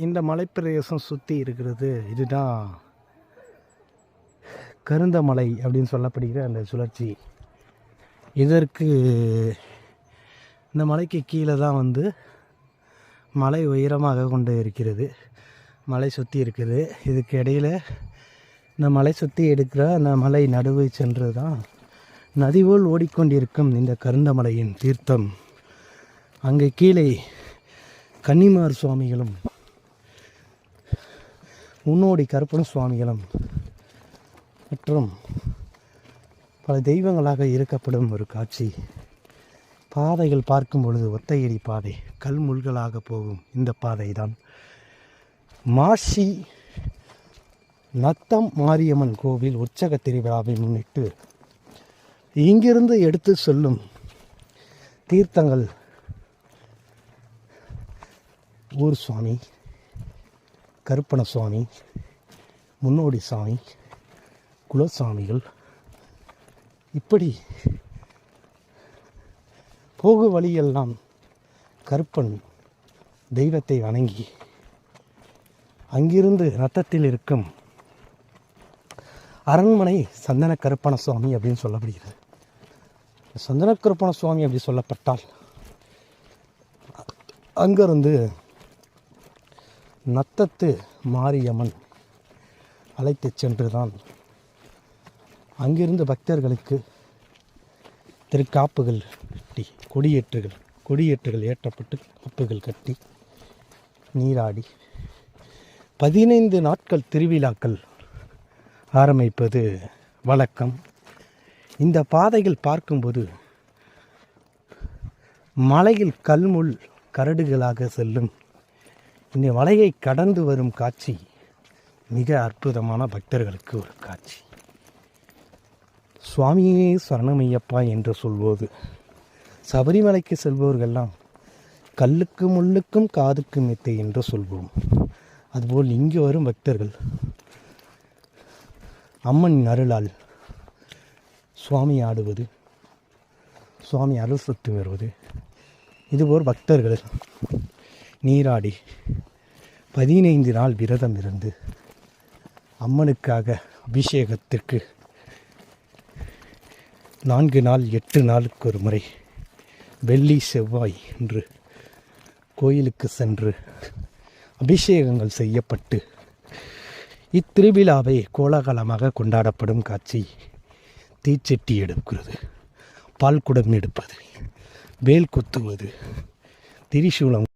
இந்த மலைப்பிரதேசம் சுற்றி இருக்கிறது இதுதான் கருந்தமலை அப்படின்னு சொல்லப்படுகிற அந்த சுழற்சி. இதற்கு இந்த மலைக்கு கீழே தான் மலை உயரமாக கொண்டு இருக்கிறது. மலை சுற்றி இருக்குது. இதுக்கு இடையில் இந்த மலை சுற்றி எடுக்கிற அந்த மலை நடுவு சென்று தான் நதி போல் ஓடிக்கொண்டிருக்கும் இந்த கருந்தமலையின் தீர்த்தம். அங்கே கீழே கன்னிமார் சுவாமிகளும் முன்னோடி கருப்பண சுவாமிகளும் மற்றும் பல தெய்வங்களாக இருக்கப்படும் ஒரு காட்சி. பாதைகள் பார்க்கும் பொழுது ஒத்தையடி பாதை, கல் முள்களாக போகும் இந்த பாதை தான் மாசி நத்தம் மாரியம்மன் கோவில் உற்சக திருவிழாவை முன்னிட்டு இங்கிருந்து எடுத்து செல்லும் தீர்த்தங்கள் ஊர் சுவாமி, கருப்பண சுவாமி, முன்னோடி சாமி, குலசாமிகள், இப்படி போகு வழியெல்லாம் கருப்பன் தெய்வத்தை வணங்கி அங்கிருந்து ரத்தத்தில் இருக்கும் அரண்மனை சந்தன கருப்பண சுவாமி அப்படின்னு சொல்லப்படுகிறது. சந்தன கருப்பண சுவாமி அப்படி சொல்லப்பட்டால் அங்கிருந்து நத்தத்து மாரியம்மன் அழைத்து சென்று தான் அங்கிருந்து பக்தர்களுக்கு திருக்காப்புகள் கட்டி கொடியேற்றுகள் ஏற்றப்பட்டு காப்புகள் கட்டி நீராடி 15 நாட்கள் திருவிழாக்கள் ஆரம்பிப்பது வழக்கம். இந்த பாதைகள் பார்க்கும்போது மலையில் கல்முள் கரடுகளாக செல்லும் இந்த மலையை கடந்து வரும் காட்சி மிக அற்புதமான பக்தர்களுக்கு ஒரு காட்சி. சுவாமியே சரணமையப்பா என்று சொல்வது சபரிமலைக்கு செல்பவர்கள்லாம் கல்லுக்கு முள்ளுக்கும் காதுக்கு மெத்தை என்று சொல்வோம். அதுபோல் இங்கு வரும் பக்தர்கள் அம்மனின் அருளால் சுவாமி ஆடுவது, சுவாமி அருள் சுற்றி வருவது, இதுபோல் பக்தர்கள் நீராடி 15 நாள் விரதம் இருந்து அம்மனுக்காக அபிஷேகத்திற்கு 4 நாள் 8 நாளுக்கு ஒரு முறை வெள்ளி செவ்வாய் என்று கோயிலுக்கு சென்று அபிஷேகங்கள் செய்யப்பட்டு இத்திருவிழாவை கோலாகலமாக கொண்டாடப்படும் காட்சி. தீச்சட்டி எடுக்கிறது, பால்குடம் எடுப்பது, வேல் குத்துவது, திரிசூலம்